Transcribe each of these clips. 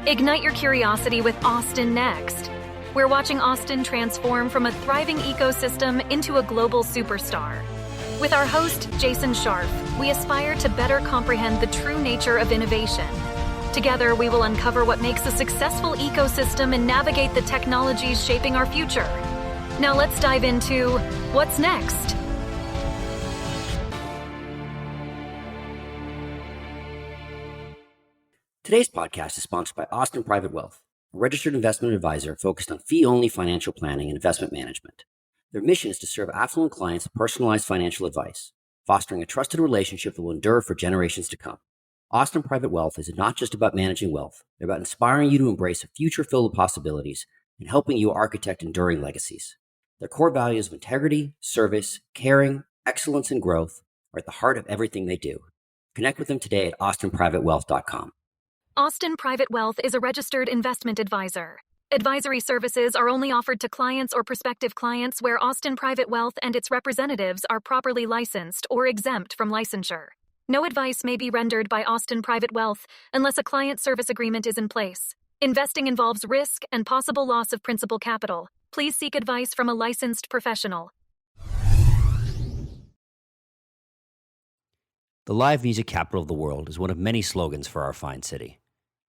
Ignite your curiosity with Austin Next. We're watching Austin transform from a thriving ecosystem into a global superstar. With our host, Jason Scharf, we aspire to better comprehend the true nature of innovation. Together, we will uncover what makes a successful ecosystem and navigate the technologies shaping our future. Now let's dive into what's next. Today's podcast is sponsored by Austin Private Wealth, a registered investment advisor focused on fee-only financial planning and investment management. Their mission is to serve affluent clients with personalized financial advice, fostering a trusted relationship that will endure for generations to come. Austin Private Wealth is not just about managing wealth. They're about inspiring you to embrace a future filled with possibilities and helping you architect enduring legacies. Their core values of integrity, service, caring, excellence, and growth are at the heart of everything they do. Connect with them today at austinprivatewealth.com. Austin Private Wealth is a registered investment advisor. Advisory services are only offered to clients or prospective clients where Austin Private Wealth and its representatives are properly licensed or exempt from licensure. No advice may be rendered by Austin Private Wealth unless a client service agreement is in place. Investing involves risk and possible loss of principal capital. Please seek advice from a licensed professional. The live music capital of the world is one of many slogans for our fine city.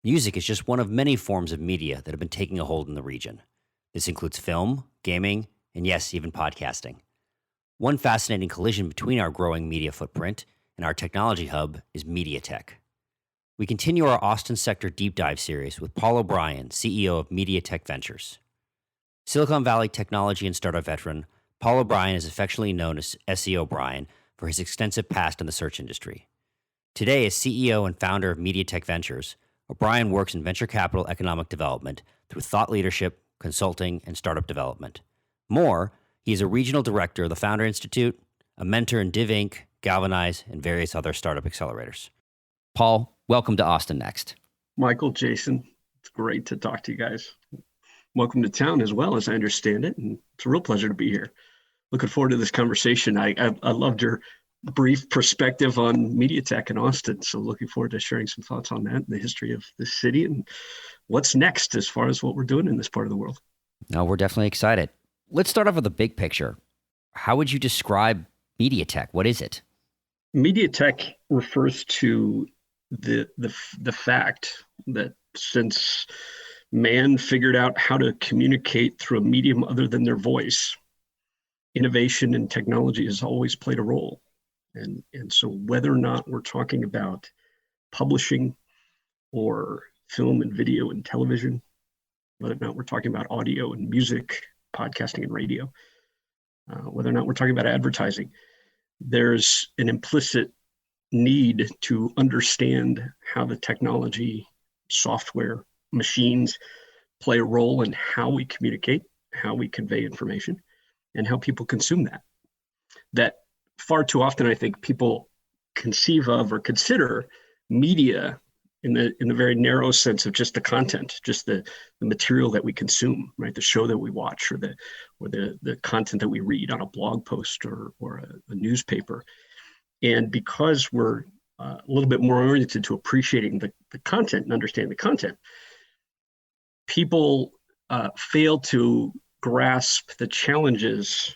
Music is just one of many forms of media that have been taking a hold in the region. This includes film, gaming, and yes, even podcasting. One fascinating collision between our growing media footprint and our technology hub is MediaTech. We continue our Austin sector deep dive series with Paul O'Brien, CEO of MediaTech Ventures. Silicon Valley technology and startup veteran, Paul O'Brien is affectionately known as SE O'Brien for his extensive past in the search industry. Today, as CEO and founder of MediaTech Ventures, O'Brien works in venture capital economic development through thought leadership, consulting, and startup development. More, he is a regional director of the Founder Institute, a mentor in Div Inc., Galvanize, and various other startup accelerators. Paul, welcome to Austin Next. Michael, Jason, it's great to talk to you guys. Welcome to town as well, as I understand it, and it's a real pleasure to be here. Looking forward to this conversation. I loved your brief perspective on MediaTech in Austin. So looking forward to sharing some thoughts on that and the history of this city and what's next as far as what we're doing in this part of the world. No, we're definitely excited. Let's start off with the big picture. How would you describe MediaTech? What is it? MediaTech refers to the fact that since man figured out how to communicate through a medium other than their voice, innovation and technology has always played a role. And so whether or not we're talking about publishing or film and video and television, whether or not we're talking about audio and music, podcasting and radio, whether or not we're talking about advertising, there's an implicit need to understand how the technology, software, machines play a role in how we communicate, how we convey information, and how people consume that. That far too often, I think people conceive of or consider media in the very narrow sense of just the content, just the material that we consume, right? The show that we watch or the content that we read on a blog post or a newspaper. And because we're a little bit more oriented to appreciating the content and understanding the content, people fail to grasp the challenges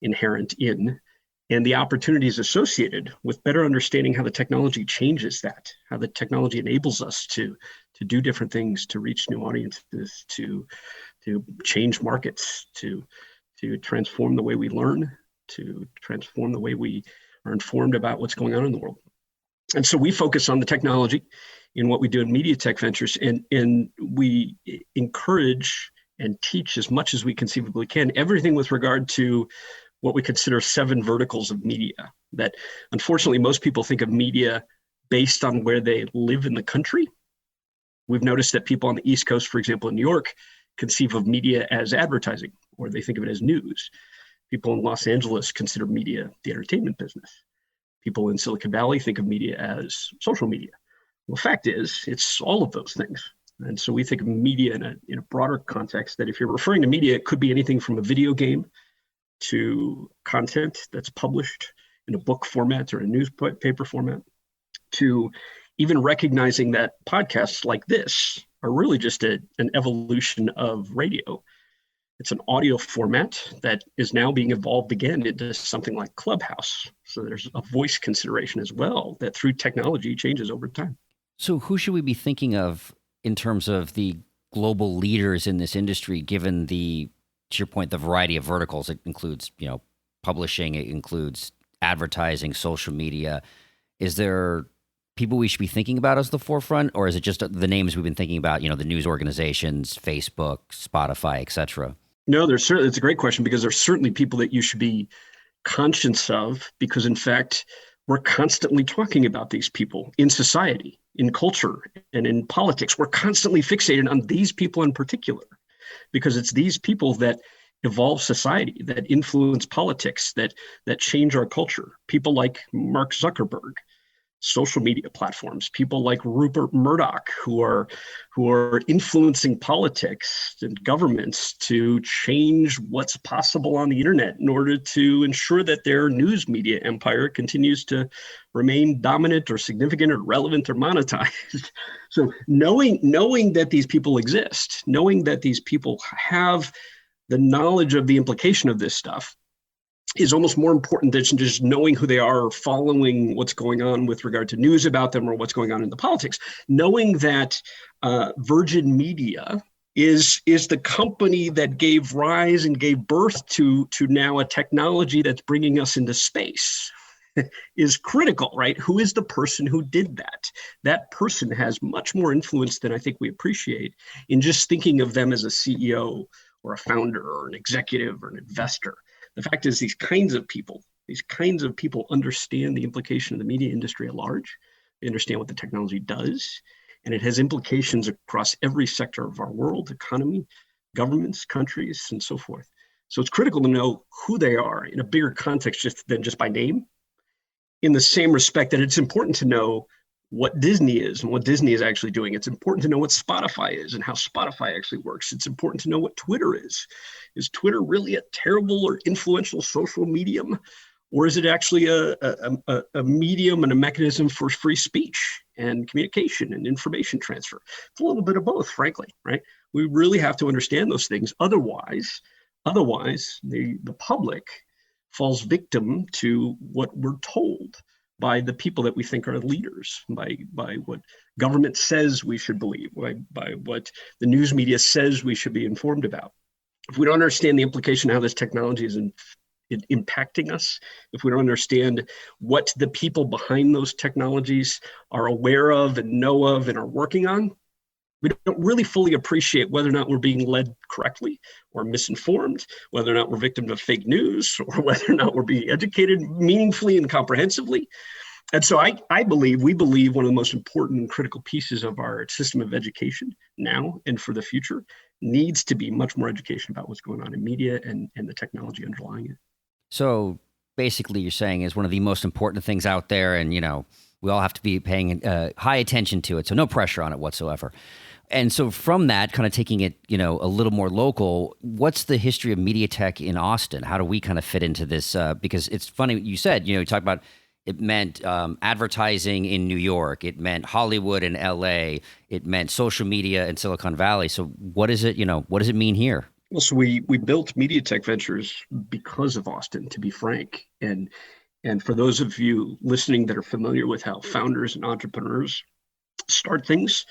inherent in and the opportunities associated with better understanding how the technology changes that, how the technology enables us to do different things, to reach new audiences, to change markets, to transform the way we learn, to transform the way we are informed about what's going on in the world. And so we focus on the technology in what we do in MediaTech Ventures, and we encourage and teach as much as we conceivably can, everything with regard to what we consider 7 verticals of media that unfortunately most people think of media based on where they live in the country. We've noticed that people on the East Coast, for example, in New York, conceive of media as advertising, or they think of it as news. People in Los Angeles consider media the entertainment business. People in Silicon Valley think of media as social media. Well, the fact is, it's all of those things. And so we think of media in a broader context, that if you're referring to media, it could be anything from a video game to content that's published in a book format or a newspaper format, to even recognizing that podcasts like this are really just an evolution of radio. It's an audio format that is now being evolved again into something like Clubhouse. So there's a voice consideration as well that through technology changes over time. So who should we be thinking of in terms of the global leaders in this industry, given the, to your point, the variety of verticals? It includes, publishing, it includes advertising, social media. Is there people we should be thinking about as the forefront, or is it just the names we've been thinking about, the news organizations, Facebook, Spotify, et cetera? No, it's a great question, because there's certainly people that you should be conscious of, because in fact, we're constantly talking about these people in society, in culture, and in politics. We're constantly fixated on these people in particular, because it's these people that evolve society, that influence politics, that change our culture. People like Mark Zuckerberg, social media platforms, people like Rupert Murdoch, who are influencing politics and governments to change what's possible on the internet in order to ensure that their news media empire continues to remain dominant or significant or relevant or monetized. So knowing that these people exist, knowing that these people have the knowledge of the implication of this stuff, is almost more important than just knowing who they are or following what's going on with regard to news about them or what's going on in the politics. Knowing that Virgin Media is the company that gave rise and gave birth to now a technology that's bringing us into space is critical, right? Who is the person who did that? That person has much more influence than I think we appreciate in just thinking of them as a CEO or a founder or an executive or an investor. The fact is, these kinds of people understand the implication of the media industry at large. They understand what the technology does, and it has implications across every sector of our world, economy, governments, countries, and so forth. So it's critical to know who they are in a bigger context than just by name, in the same respect that it's important to know what Disney is and what Disney is actually doing. It's important to know what Spotify is and how Spotify actually works. It's important to know what Twitter is. Is Twitter really a terrible or influential social medium? Or is it actually a medium and a mechanism for free speech and communication and information transfer? It's a little bit of both, frankly, right? We really have to understand those things. Otherwise, the public falls victim to what we're told by the people that we think are leaders, by what government says we should believe, by what the news media says we should be informed about. If we don't understand the implication of how this technology is impacting us, if we don't understand what the people behind those technologies are aware of and know of and are working on, we don't really fully appreciate whether or not we're being led correctly or misinformed, whether or not we're victims of fake news, or whether or not we're being educated meaningfully and comprehensively. And so we believe one of the most important and critical pieces of our system of education now and for the future needs to be much more education about what's going on in media and the technology underlying it. So basically you're saying is one of the most important things out there, and we all have to be paying high attention to it. So no pressure on it whatsoever. And so from that, kind of taking it, a little more local, what's the history of MediaTech in Austin? How do we kind of fit into this? Because it's funny, you said, you talk about it meant advertising in New York. It meant Hollywood in LA. It meant social media in Silicon Valley. So what is it, what does it mean here? Well, so we built MediaTech Ventures because of Austin, to be frank. And for those of you listening that are familiar with how founders and entrepreneurs start things,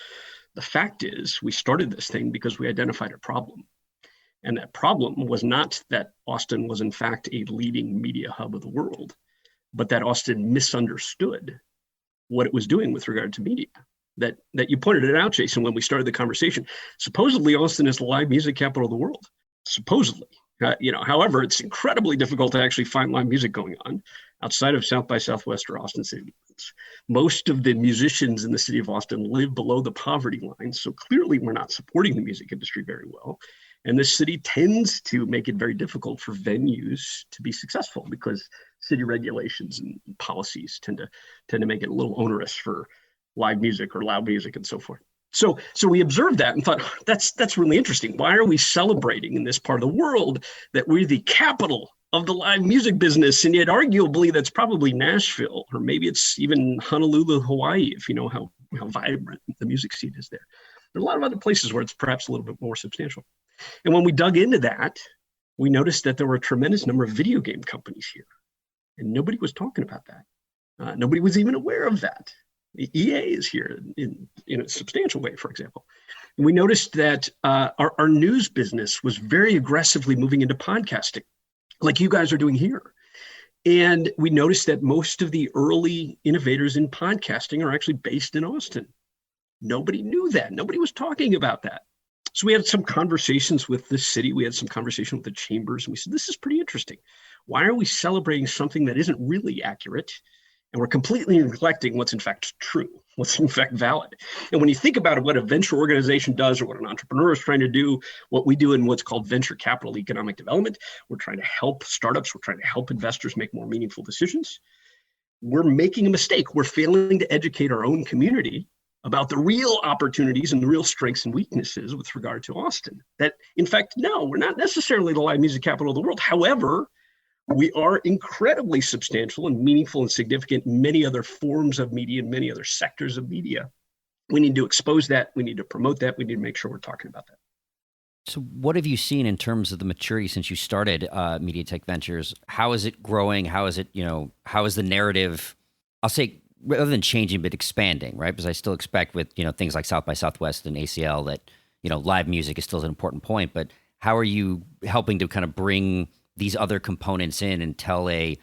the fact is we started this thing because we identified a problem. And that problem was not that Austin was in fact a leading media hub of the world, but that Austin misunderstood what it was doing with regard to media. That you pointed it out, Jason, when we started the conversation. Supposedly, Austin is the live music capital of the world. Supposedly. However, it's incredibly difficult to actually find live music going on outside of South by Southwest or Austin City limits. Most of the musicians in the city of Austin live below the poverty line, so clearly we're not supporting the music industry very well. And this city tends to make it very difficult for venues to be successful because city regulations and policies tend to make it a little onerous for live music or loud music and so forth. So we observed that and thought, that's really interesting. Why are we celebrating in this part of the world that we're the capital of the live music business? And yet arguably that's probably Nashville, or maybe it's even Honolulu, Hawaii, if you know how vibrant the music scene is there. There are a lot of other places where it's perhaps a little bit more substantial. And when we dug into that, we noticed that there were a tremendous number of video game companies here. And nobody was talking about that. Nobody was even aware of that. EA is here in a substantial way, for example. And we noticed that our news business was very aggressively moving into podcasting, like you guys are doing here. And we noticed that most of the early innovators in podcasting are actually based in Austin. Nobody knew that. Nobody was talking about that. So we had some conversations with the city. We had some conversation with the chambers. And we said, this is pretty interesting. Why are we celebrating something that isn't really accurate? And we're completely neglecting what's in fact true, what's in fact valid. And when you think about what a venture organization does or what an entrepreneur is trying to do, what we do in what's called venture capital economic development, we're trying to help startups, we're trying to help investors make more meaningful decisions. We're making a mistake. We're failing to educate our own community about the real opportunities and the real strengths and weaknesses with regard to Austin. That, in fact, no, we're not necessarily the live music capital of the world. However, we are incredibly substantial and meaningful and significant in many other forms of media and many other sectors of media. We need to expose that. We need to promote that. We need to make sure we're talking about that. So what have you seen in terms of the maturity since you started MediaTech Ventures? How is it growing? How is it, how is the narrative, I'll say, rather than changing, but expanding, right? Because I still expect with, things like South by Southwest and ACL that, live music is still an important point, but how are you helping to kind of bring these other components in and tell a,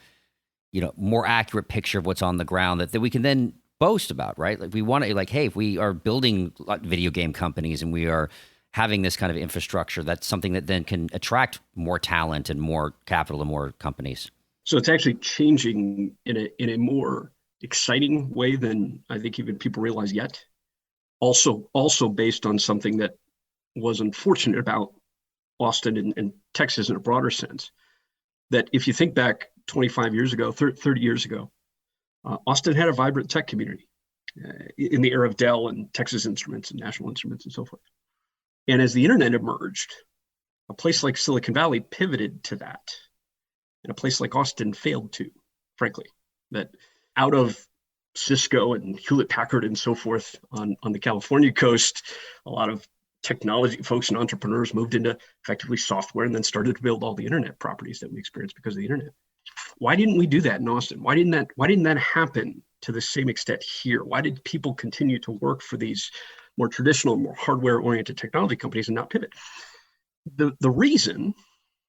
more accurate picture of what's on the ground that we can then boast about, right? Like we want to, hey, if we are building video game companies and we are having this kind of infrastructure, that's something that then can attract more talent and more capital and more companies. So it's actually changing in a more exciting way than I think even people realize yet. Also based on something that was unfortunate about Austin and Texas in a broader sense, that if you think back 25 years ago, 30 years ago, Austin had a vibrant tech community in the era of Dell and Texas Instruments and National Instruments and so forth. And as the internet emerged, a place like Silicon Valley pivoted to that. And a place like Austin failed to, frankly, that out of Cisco and Hewlett Packard and so forth on the California coast, a lot of technology folks and entrepreneurs moved into effectively software and then started to build all the internet properties that we experience because of the internet. Why didn't we do that in Austin? Why didn't that happen to the same extent here? Why did people continue to work for these more traditional, more hardware-oriented technology companies and not pivot? The reason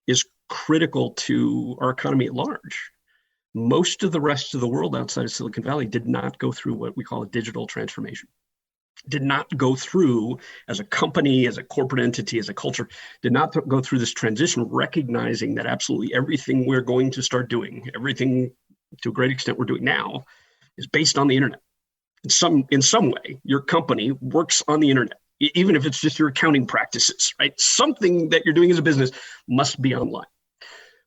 is critical to our economy at large. Most of the rest of the world outside of Silicon Valley did not go through what we call a digital transformation. Did not go through as a company, as a corporate entity, as a culture, did not go through this transition, recognizing that absolutely everything we're going to start doing, everything to a great extent we're doing now, is based on the internet. In some way, your company works on the internet, even if it's just your accounting practices, right? Something that you're doing as a business must be online.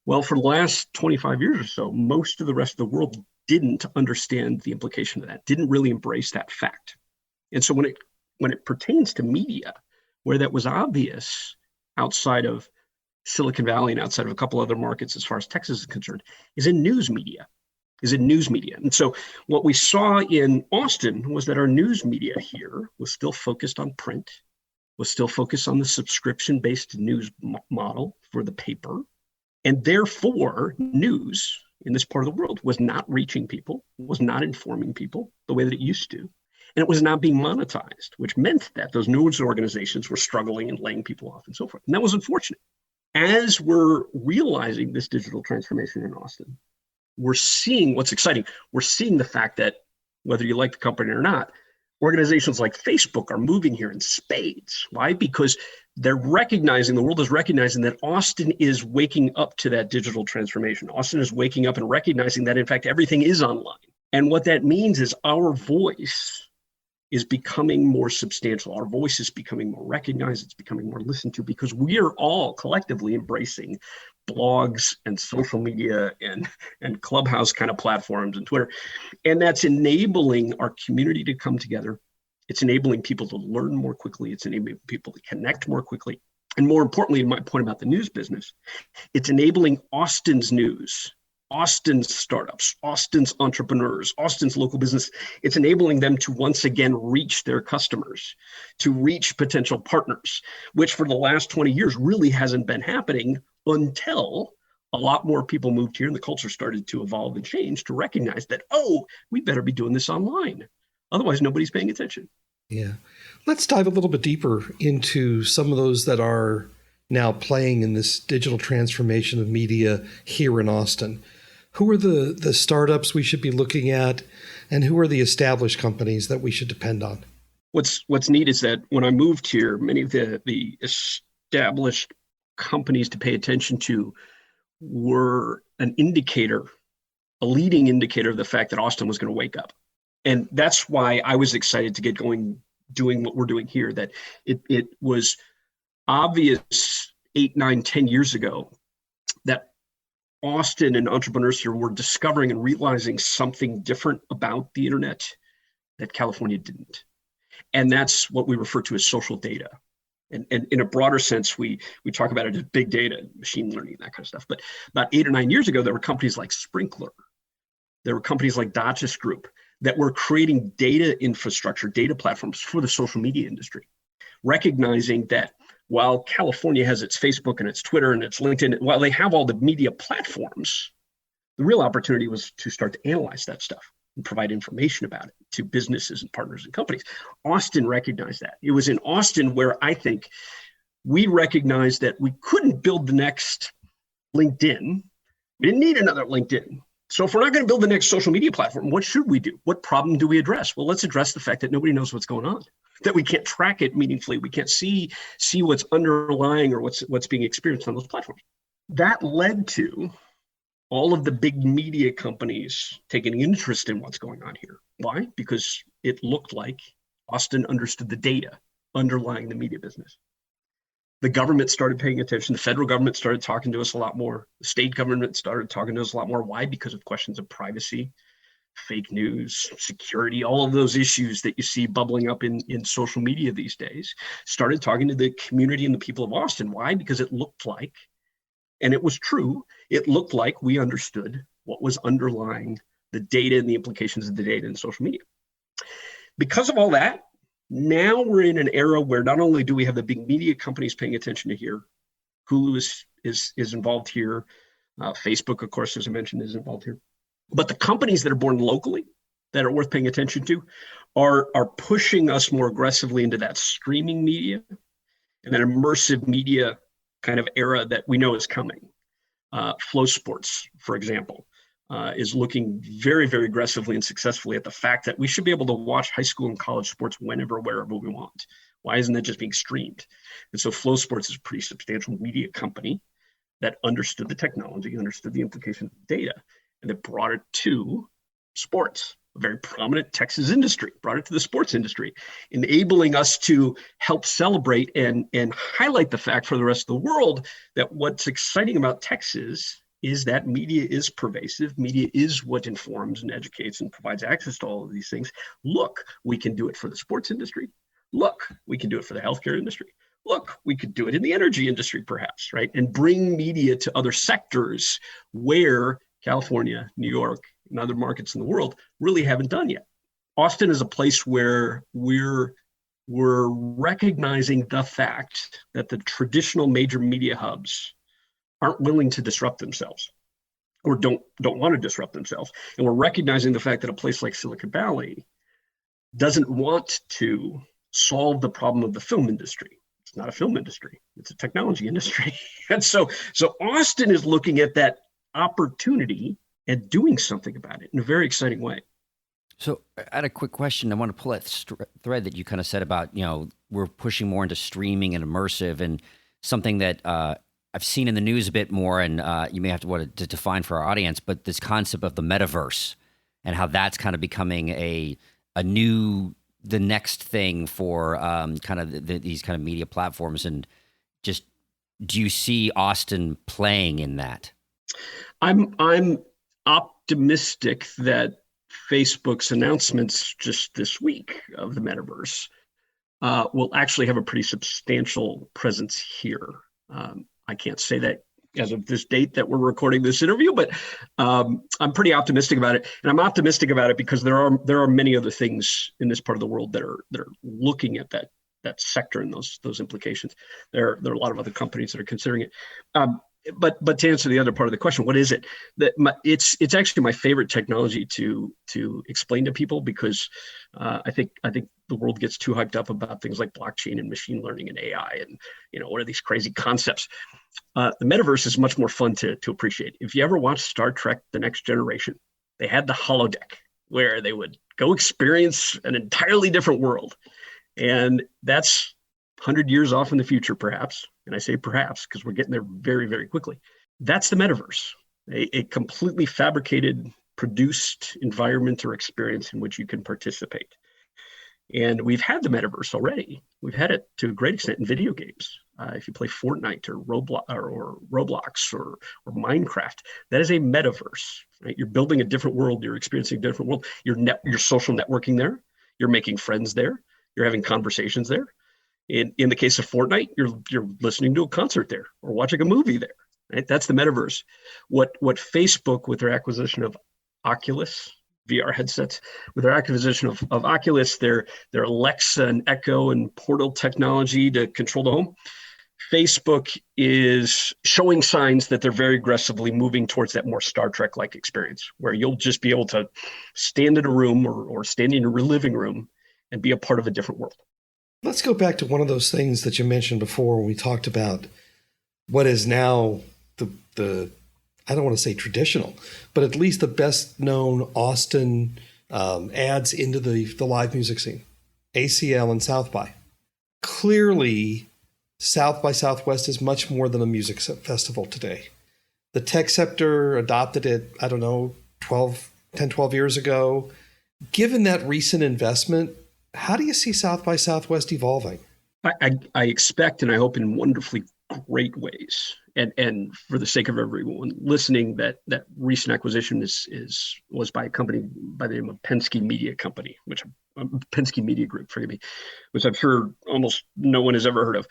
Well, for the last 25 years or so, most of the rest of the world didn't understand the implication of that, didn't really embrace that fact. And so when it pertains to media, where that was obvious outside of Silicon Valley and outside of a couple other markets as far as Texas is concerned, is in news media. And so what we saw in Austin was that our news media here was still focused on print, was still focused on the subscription-based news model for the paper. And therefore, news in this part of the world was not reaching people, was not informing people the way that it used to. And it was not being monetized, which meant that those news organizations were struggling and laying people off and so forth. And that was unfortunate. As we're realizing this digital transformation in Austin, we're seeing what's exciting. We're seeing the fact that whether you like the company or not, organizations like Facebook are moving here in spades. Why? Because the world is recognizing that Austin is waking up to that digital transformation. Austin is waking up and recognizing that, in fact, everything is online. And what that means is our voice is becoming more substantial. Our voice is becoming more recognized. It's becoming more listened to because we are all collectively embracing blogs and social media and Clubhouse kind of platforms and Twitter. And that's enabling our community to come together. It's enabling people to learn more quickly. It's enabling people to connect more quickly. And more importantly, my point about the news business, it's enabling Austin's news Austin's startups, Austin's entrepreneurs, Austin's local business. It's enabling them to once again reach their customers, to reach potential partners, which for the last 20 years really hasn't been happening until a lot more people moved here and the culture started to evolve and change to recognize that, oh, we better be doing this online. Otherwise, nobody's paying attention. Yeah. Let's dive a little bit deeper into some of those that are now playing in this digital transformation of media here in Austin. Who are the startups we should be looking at, and who are the established companies that we should depend on? What's neat is that when I moved here, many of the established companies to pay attention to were a leading indicator of the fact that Austin was going to wake up. And that's why I was excited to get going doing what we're doing here, that it was obvious 8, 9, 10 years ago that Austin and entrepreneurs here were discovering and realizing something different about the internet that California didn't. And that's what we refer to as social data. And in a broader sense, we talk about it as big data, machine learning, that kind of stuff. But about 8 or 9 years ago, there were companies like Sprinkler. There were companies like Dotchess Group that were creating data infrastructure, data platforms for the social media industry, recognizing that while California has its Facebook and its Twitter and its LinkedIn, while they have all the media platforms, the real opportunity was to start to analyze that stuff and provide information about it to businesses and partners and companies. Austin recognized that. It was in Austin where I think we recognized that we couldn't build the next LinkedIn. We didn't need another LinkedIn. So if we're not going to build the next social media platform, what should we do? What problem do we address? Well, let's address the fact that nobody knows what's going on, that we can't track it meaningfully. We can't see what's underlying or what's being experienced on those platforms. That led to all of the big media companies taking interest in what's going on here. Why? Because it looked like Austin understood the data underlying the media business. The government started paying attention. The federal government started talking to us a lot more. The state government started talking to us a lot more. Why? Because of questions of privacy, fake news, security, all of those issues that you see bubbling up in social media these days. Started talking to the community and the people of Austin. Why? Because it looked like, and it was true, it looked like we understood what was underlying the data and the implications of the data in social media. Because of all that, now we're in an era where not only do we have the big media companies paying attention to here, Hulu is involved here, Facebook, of course, as I mentioned, is involved here, but the companies that are born locally that are worth paying attention to are pushing us more aggressively into that streaming media and that immersive media kind of era that we know is coming. Flow Sports, for example, is looking very, very aggressively and successfully at the fact that we should be able to watch high school and college sports whenever, wherever we want. Why isn't that just being streamed? And so Flow Sports is a pretty substantial media company that understood the technology, understood the implications of data, and that brought it to sports, a very prominent Texas industry, brought it to the sports industry, enabling us to help celebrate and highlight the fact for the rest of the world that what's exciting about Texas is that media is pervasive. Media is what informs and educates and provides access to all of these things. Look, we can do it for the sports industry. Look, we can do it for the healthcare industry. Look, we could do it in the energy industry, perhaps, right? And bring media to other sectors where California, New York, and other markets in the world really haven't done yet. Austin is a place where we're recognizing the fact that the traditional major media hubs aren't willing to disrupt themselves or don't want to disrupt themselves. And we're recognizing the fact that a place like Silicon Valley doesn't want to solve the problem of the film industry. It's not a film industry, it's a technology industry. And so Austin is looking at that opportunity and doing something about it in a very exciting way. So I had a quick question. I want to pull that thread that you kind of said about, we're pushing more into streaming and immersive, and something that I've seen in the news a bit more, and you may have to define for our audience, but this concept of the metaverse and how that's kind of becoming the next thing for kind of these kind of media platforms. And just, do you see Austin playing in that? I'm optimistic that Facebook's announcements just this week of the metaverse will actually have a pretty substantial presence here. I can't say that as of this date that we're recording this interview, but I'm pretty optimistic about it. And I'm optimistic about it because there are many other things in this part of the world that are looking at that sector and those implications. There are a lot of other companies that are considering it. But to answer the other part of the question, what is it? It's actually my favorite technology to explain to people, because I think the world gets too hyped up about things like blockchain and machine learning and AI and what are these crazy concepts. The metaverse is much more fun to appreciate. If you ever watched Star Trek: The Next Generation, they had the holodeck where they would go experience an entirely different world, and that's 100 years off in the future, perhaps. And I say perhaps because we're getting there very, very quickly. That's the metaverse, a completely fabricated, produced environment or experience in which you can participate. And we've had the metaverse already. We've had it to a great extent in video games. If you play Fortnite or Roblox or Minecraft, that is a metaverse. Right? You're building a different world. You're experiencing a different world. You're social networking there. You're making friends there. You're having conversations there. In the case of Fortnite, you're listening to a concert there or watching a movie there. Right? That's the metaverse. What Facebook, with their acquisition of Oculus VR headsets, with their acquisition of Oculus, their Alexa and Echo and Portal technology to control the home, Facebook is showing signs that they're very aggressively moving towards that more Star Trek-like experience, where you'll just be able to stand in a room or stand in your living room and be a part of a different world. Let's go back to one of those things that you mentioned before when we talked about what is now the I don't want to say traditional, but at least the best known Austin ads into the live music scene, ACL and South by. Clearly, South by Southwest is much more than a music festival today. The tech sector adopted it, 10, 12 years ago. Given that recent investment, how do you see South by Southwest evolving? I expect, and I hope in wonderfully great ways. And for the sake of everyone listening, that recent acquisition was by a company by the name of Penske Media Company, Penske Media Group, forgive me, which I'm sure almost no one has ever heard of.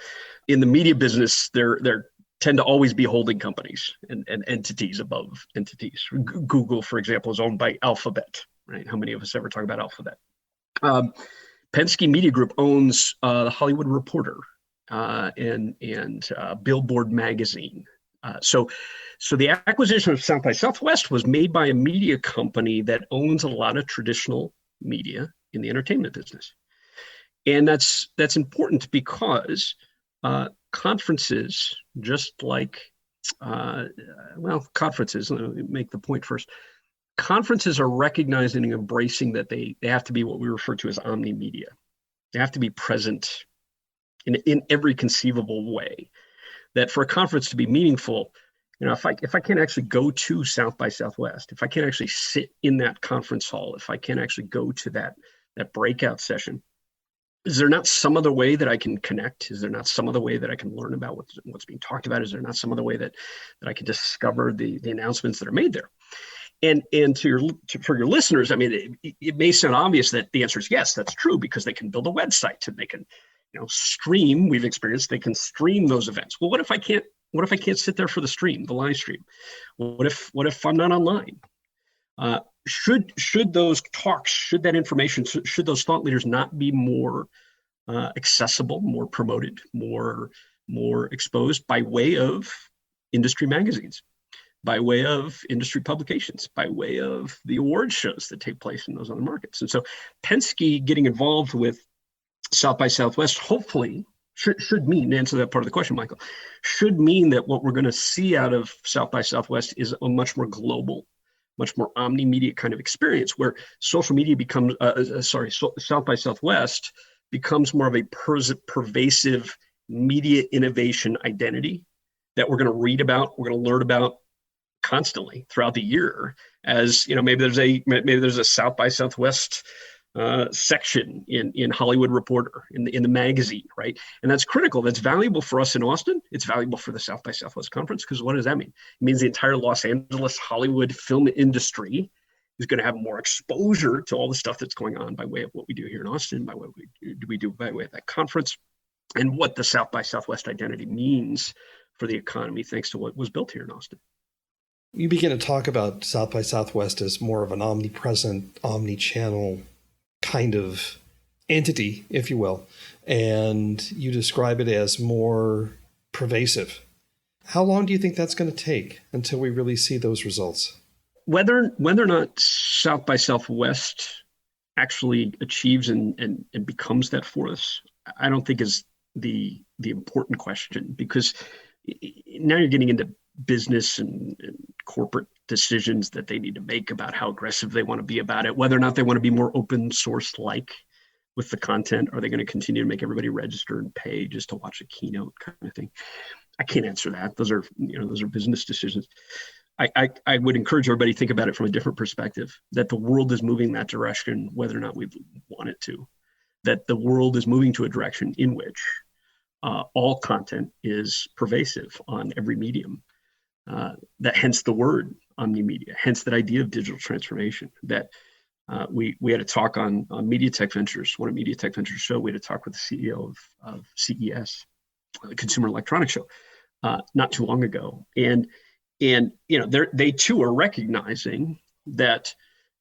In the media business, there tend to always be holding companies and entities above entities. Google, for example, is owned by Alphabet, right? How many of us ever talk about Alphabet? Penske Media Group owns the Hollywood Reporter and Billboard magazine. So the acquisition of South by Southwest was made by a media company that owns a lot of traditional media in the entertainment business. And that's important because conferences, just like, conferences, let me make the point first. Conferences are recognizing and embracing that they have to be what we refer to as omni-media. They have to be present in every conceivable way. That for a conference to be meaningful, if I can't actually go to South by Southwest, if I can't actually sit in that conference hall, if I can't actually go to that breakout session, is there not some other way that I can connect? Is there not some other way that I can learn about what's being talked about? Is there not some other way that I can discover the announcements that are made there? And for your listeners, I mean, it may sound obvious that the answer is yes, that's true, because they can build a website and they can, stream. We've experienced they can stream those events. Well, what if I can't sit there for the live stream? What if I'm not online? Should those talks, should that information, should those thought leaders not be more accessible, more promoted, more exposed by way of industry magazines, by way of industry publications, by way of the award shows that take place in those other markets? And so Penske getting involved with South by Southwest hopefully should mean, to answer that part of the question, Michael, should mean that what we're going to see out of South by Southwest is a much more global, much more omni-media kind of experience, where social media becomes, South by Southwest becomes more of a pervasive media innovation identity that we're going to read about, we're going to learn about constantly throughout the year. As maybe there's a South by Southwest section in Hollywood Reporter, in the magazine, right? And that's critical. That's valuable for us in Austin. It's valuable for the South by Southwest conference, because what does that mean? It means the entire Los Angeles Hollywood film industry is going to have more exposure to all the stuff that's going on by way of what we do here in Austin, by what we do by way of that conference, and what the South by Southwest identity means for the economy, thanks to what was built here in Austin. You begin to talk about South by Southwest as more of an omnipresent, omni-channel kind of entity, if you will, and you describe it as more pervasive. How long do you think that's going to take until we really see those results? Whether or not South by Southwest actually achieves and becomes that for us, I don't think is the important question, because now you're getting into business and corporate decisions that they need to make about how aggressive they want to be about it, whether or not they want to be more open source like with the content. Are they going to continue to make everybody register and pay just to watch a keynote kind of thing? I can't answer that. Those are business decisions. I would encourage everybody to think about it from a different perspective, that the world is moving that direction, whether or not we want it to, that the world is moving to a direction in which all content is pervasive on every medium. That hence the word omnimedia, hence that idea of digital transformation. That we had a talk on MediaTech Ventures, one of MediaTech Ventures show. We had a talk with the CEO of CES, the Consumer Electronics Show, not too long ago, and they too are recognizing that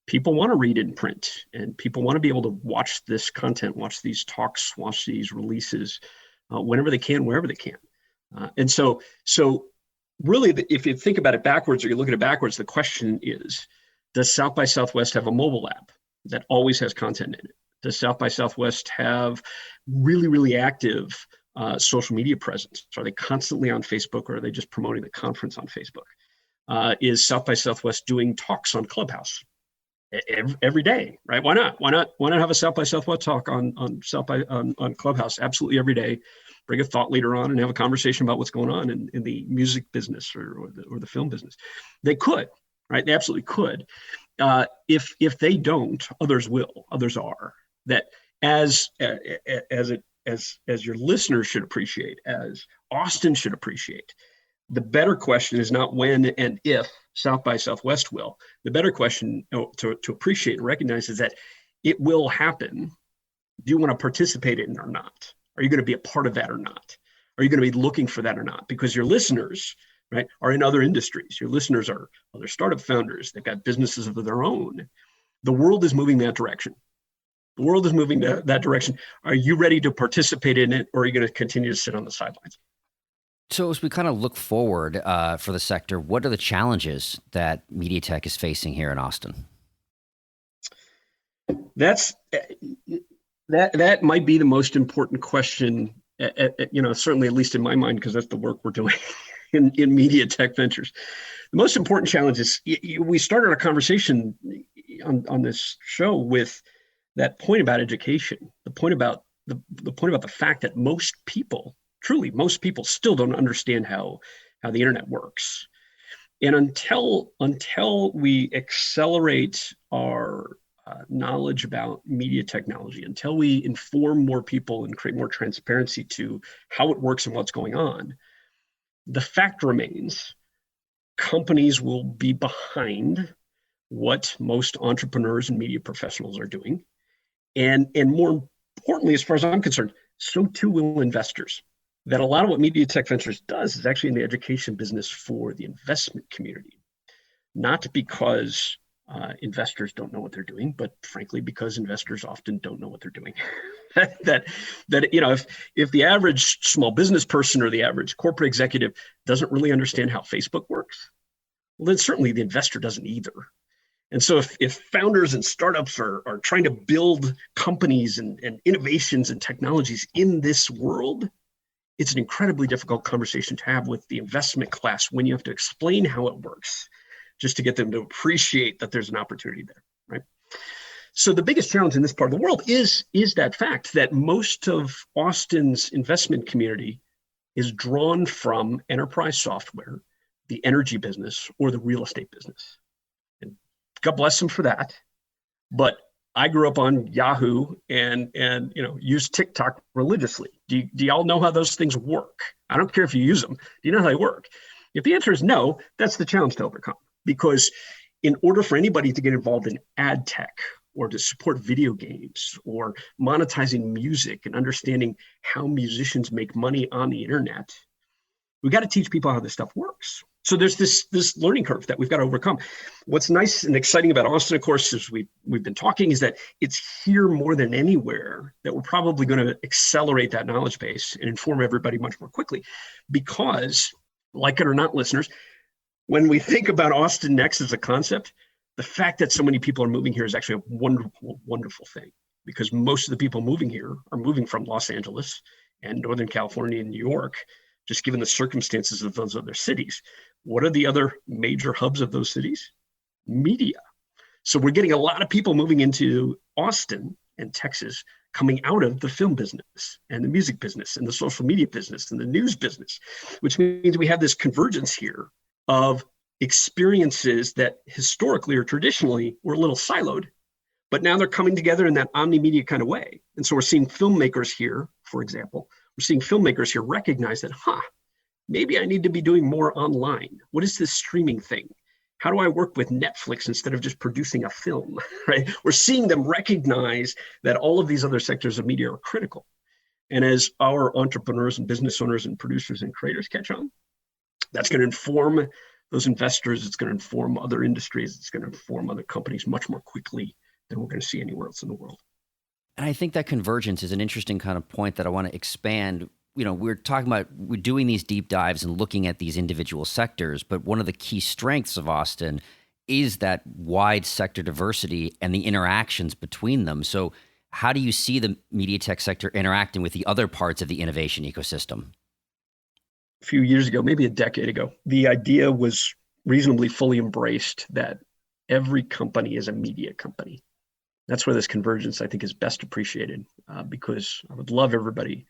people want to read in print, and people want to be able to watch this content, watch these talks, watch these releases whenever they can, wherever they can. And so really, if you think about it backwards, or you look at it backwards, the question is, does South by Southwest have a mobile app that always has content in it? Does South by Southwest have really, really active social media presence? Are they constantly on Facebook, or are they just promoting the conference on Facebook? Is South by Southwest doing talks on Clubhouse every day, right? Why not? Why not have a South by Southwest talk on Clubhouse absolutely every day? Bring a thought leader on and have a conversation about what's going on in the music business or the film business. They could, right? They absolutely could. If they don't, others will. Others are. That as your listeners should appreciate, as Austin should appreciate. The better question is not when and if South by Southwest will. The better question to appreciate and recognize is that it will happen. Do you want to participate in it or not? Are you going to be a part of that or not? Are you going to be looking for that or not? Because your listeners, right, are in other industries. Your listeners are other startup founders. They've got businesses of their own. The world is moving that direction. The world is moving that direction. Are you ready to participate in it, or are you going to continue to sit on the sidelines? So as we kind of look forward for the sector, what are the challenges that MediaTek is facing here in Austin? That might be the most important question, certainly at least in my mind, because that's the work we're doing in MediaTech Ventures. The most important challenge is we started our conversation on this show with that point about education, the point about the fact that most people still don't understand how the internet works. And until we accelerate our knowledge about media technology, until we inform more people and create more transparency to how it works and what's going on, the fact remains companies will be behind what most entrepreneurs and media professionals are doing. And more importantly, as far as I'm concerned, so too will investors. That a lot of what MediaTech Ventures does is actually in the education business for the investment community, not because investors don't know what they're doing, but frankly, because investors often don't know what they're doing. that if the average small business person or the average corporate executive doesn't really understand how Facebook works, well, then certainly the investor doesn't either. And so if founders and startups are trying to build companies and innovations and technologies in this world, it's an incredibly difficult conversation to have with the investment class when you have to explain how it works, just to get them to appreciate that there's an opportunity there, right? So the biggest challenge in this part of the world is that fact that most of Austin's investment community is drawn from enterprise software, the energy business, or the real estate business. And God bless them for that. But I grew up on Yahoo and use TikTok religiously. Do y'all know how those things work? I don't care if you use them. Do you know how they work? If the answer is no, that's the challenge to overcome. Because in order for anybody to get involved in ad tech or to support video games or monetizing music and understanding how musicians make money on the internet, We got to teach people how this stuff works. So there's this learning curve that we've got to overcome. What's nice and exciting about Austin, of course, as we've been talking, is that it's here more than anywhere that we're probably going to accelerate that knowledge base and inform everybody much more quickly. Because, like it or not, listeners, when we think about Austin Next as a concept, the fact that so many people are moving here is actually a wonderful, wonderful thing. Because most of the people moving here are moving from Los Angeles and Northern California and New York, just given the circumstances of those other cities. What are the other major hubs of those cities? Media. So we're getting a lot of people moving into Austin and Texas coming out of the film business and the music business and the social media business and the news business, which means we have this convergence here of experiences that historically or traditionally were a little siloed, but now they're coming together in that omni-media kind of way. And so we're seeing filmmakers here, for example, we're seeing filmmakers here recognize that, maybe I need to be doing more online. What is this streaming thing? How do I work with Netflix instead of just producing a film, right? We're seeing them recognize that all of these other sectors of media are critical. And as our entrepreneurs and business owners and producers and creators catch on, that's going to inform those investors. It's going to inform other industries. It's going to inform other companies much more quickly than we're going to see anywhere else in the world. And I think that convergence is an interesting kind of point that I want to expand. We're talking about, we're doing these deep dives and looking at these individual sectors, but one of the key strengths of Austin is that wide sector diversity and the interactions between them. So how do you see the media tech sector interacting with the other parts of the innovation ecosystem? A few years ago, maybe a decade ago, the idea was reasonably fully embraced that every company is a media company. That's where this convergence, I think, is best appreciated, because I would love everybody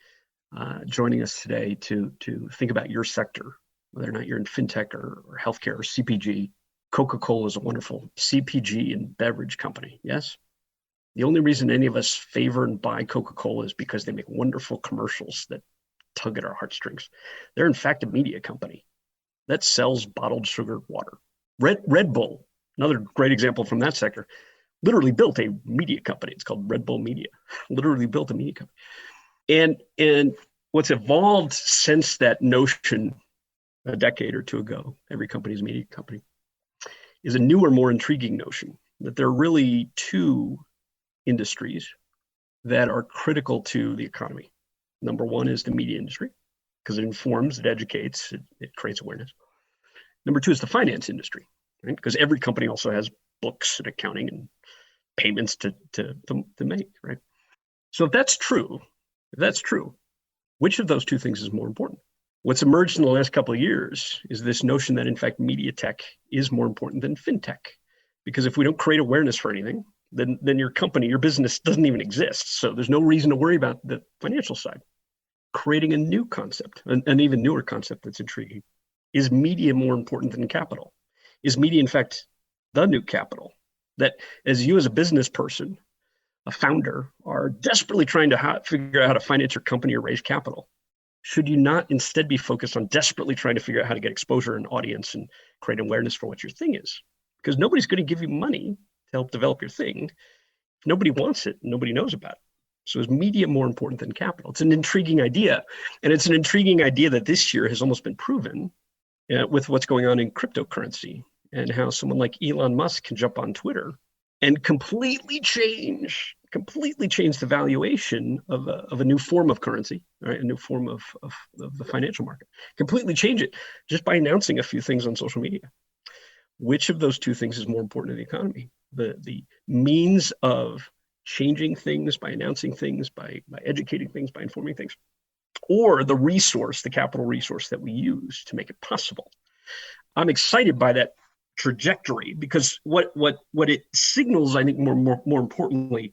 joining us today to think about your sector, whether or not you're in fintech or healthcare or CPG. Coca-Cola is a wonderful CPG and beverage company, yes? The only reason any of us favor and buy Coca-Cola is because they make wonderful commercials that tug at our heartstrings. They're in fact a media company that sells bottled sugar water. Red Bull, another great example from that sector, literally built a media company. It's called Red Bull Media. Literally built a media company. And what's evolved since that notion a decade or two ago, every company is a media company, is a newer, more intriguing notion that there are really two industries that are critical to the economy. Number one is the media industry, because it informs, it educates, it creates awareness. Number two is the finance industry, right? Because every company also has books and accounting and payments to make, right? So if that's true, which of those two things is more important? What's emerged in the last couple of years is this notion that, in fact, media tech is more important than fintech. Because if we don't create awareness for anything, then your company, your business doesn't even exist. So there's no reason to worry about the financial side. Creating a new concept, an even newer concept that's intriguing. Is media more important than capital? Is media, in fact, the new capital? That as you as a business person, a founder, are desperately trying to figure out how to finance your company or raise capital, should you not instead be focused on desperately trying to figure out how to get exposure and audience and create awareness for what your thing is? Because nobody's going to give you money to help develop your thing. If nobody wants it, nobody knows about it. So is media more important than capital? It's an intriguing idea. And it's an intriguing idea that this year has almost been proven with what's going on in cryptocurrency and how someone like Elon Musk can jump on Twitter and completely change the valuation of a new form of currency, right? A new form of the financial market. Completely change it just by announcing a few things on social media. Which of those two things is more important to the economy? The means of changing things by announcing things, by educating things, by informing things, or the resource, the capital resource that we use to make it possible. I'm excited by that trajectory because what it signals, I think, more importantly,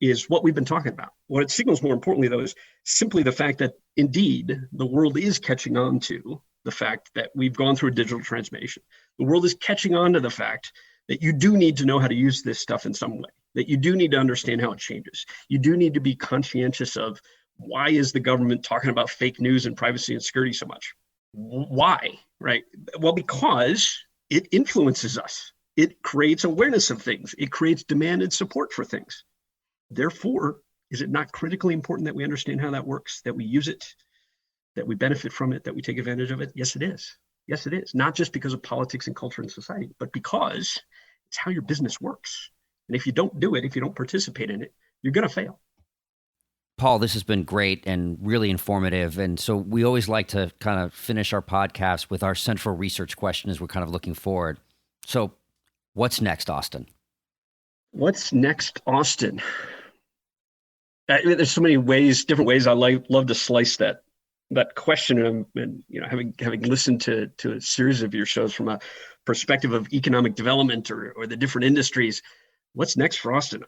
is what we've been talking about. What it signals more importantly, though, is simply the fact that indeed the world is catching on to the fact that we've gone through a digital transformation. The world is catching on to the fact that you do need to know how to use this stuff in some way, that you do need to understand how it changes. You do need to be conscientious of why is the government talking about fake news and privacy and security so much? Why, right? Well, because it influences us. It creates awareness of things. It creates demand and support for things. Therefore, is it not critically important that we understand how that works, that we use it, that we benefit from it, that we take advantage of it? Yes, it is. Yes, it is. Not just because of politics and culture and society, but because it's how your business works. And if you don't do it, if you don't participate in it, you're going to fail. Paul, this has been great and really informative. And so we always like to kind of finish our podcast with our central research question as we're kind of looking forward. So what's next, Austin? What's next, Austin? There's so many ways, different ways I love to slice that question. And having listened to a series of your shows from a perspective of economic development or the different industries, what's next for Austin?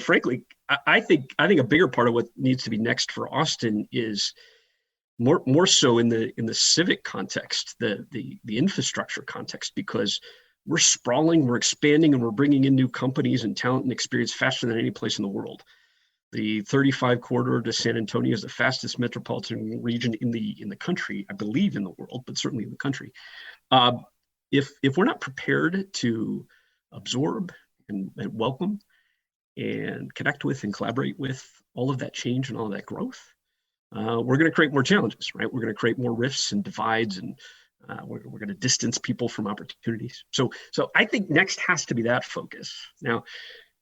Frankly, I think a bigger part of what needs to be next for Austin is more so in the civic context, the infrastructure context, because we're sprawling, we're expanding, and we're bringing in new companies and talent and experience faster than any place in the world. The 35 corridor to San Antonio is the fastest metropolitan region in the country, I believe in the world, but certainly in the country. If we're not prepared to absorb and welcome and connect with and collaborate with all of that change and all of that growth, we're going to create more challenges, right? We're going to create more rifts and divides, and we're going to distance people from opportunities. So I think next has to be that focus. Now,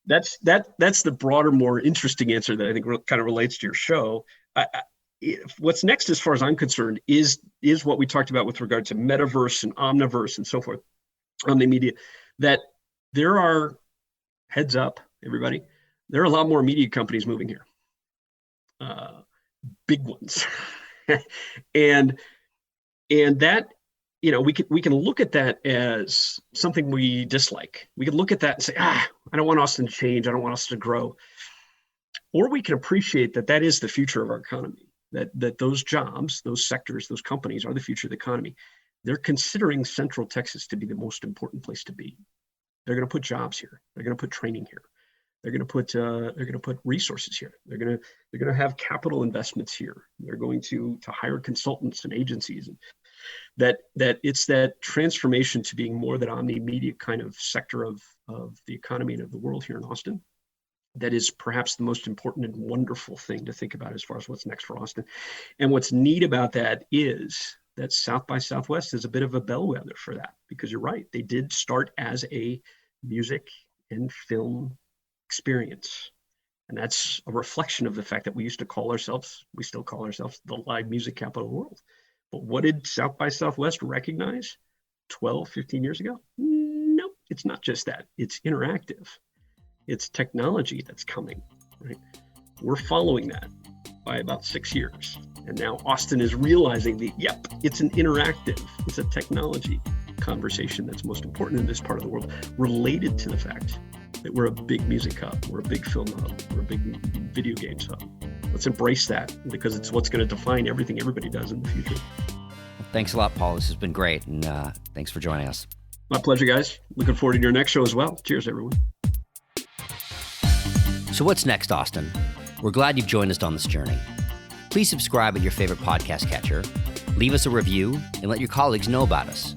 that's the broader, more interesting answer that I think kind of relates to your show. What's next, as far as I'm concerned, is what we talked about with regard to metaverse and omniverse and so forth, omnimedia, that there are, heads up, everybody, there are a lot more media companies moving here, big ones, and that, we can look at that as something we dislike. We can look at that and say, I don't want Austin to change. I don't want Austin to grow. Or we can appreciate that is the future of our economy, that those jobs, those sectors, those companies are the future of the economy. They're considering Central Texas to be the most important place to be. They're going to put jobs here. They're going to put training here. They're going to put resources here. They're going to have capital investments here. They're going to hire consultants and agencies, and that it's that transformation to being more that omni-media kind of sector of the economy and of the world here in Austin. That is perhaps the most important and wonderful thing to think about as far as what's next for Austin. And what's neat about that is that South by Southwest is a bit of a bellwether for that, because you're right. They did start as a music and film experience. And that's a reflection of the fact that we still call ourselves the live music capital of the world. But what did South by Southwest recognize 12, 15 years ago? Nope, it's not just that. It's interactive. It's technology that's coming, right? We're following that by about 6 years. And now Austin is realizing it's an interactive, it's a technology conversation that's most important in this part of the world, related to the fact that we're a big music hub, we're a big film hub, we're a big video games hub. Let's embrace that, because it's what's going to define everything everybody does in the future. Thanks a lot, Paul. This has been great, and thanks for joining us. My pleasure, guys. Looking forward to your next show as well. Cheers, everyone. So what's next, Austin? We're glad you've joined us on this journey. Please subscribe at your favorite podcast catcher, leave us a review, and let your colleagues know about us.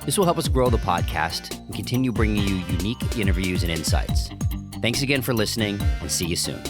This will help us grow the podcast and continue bringing you unique interviews and insights. Thanks again for listening, and see you soon.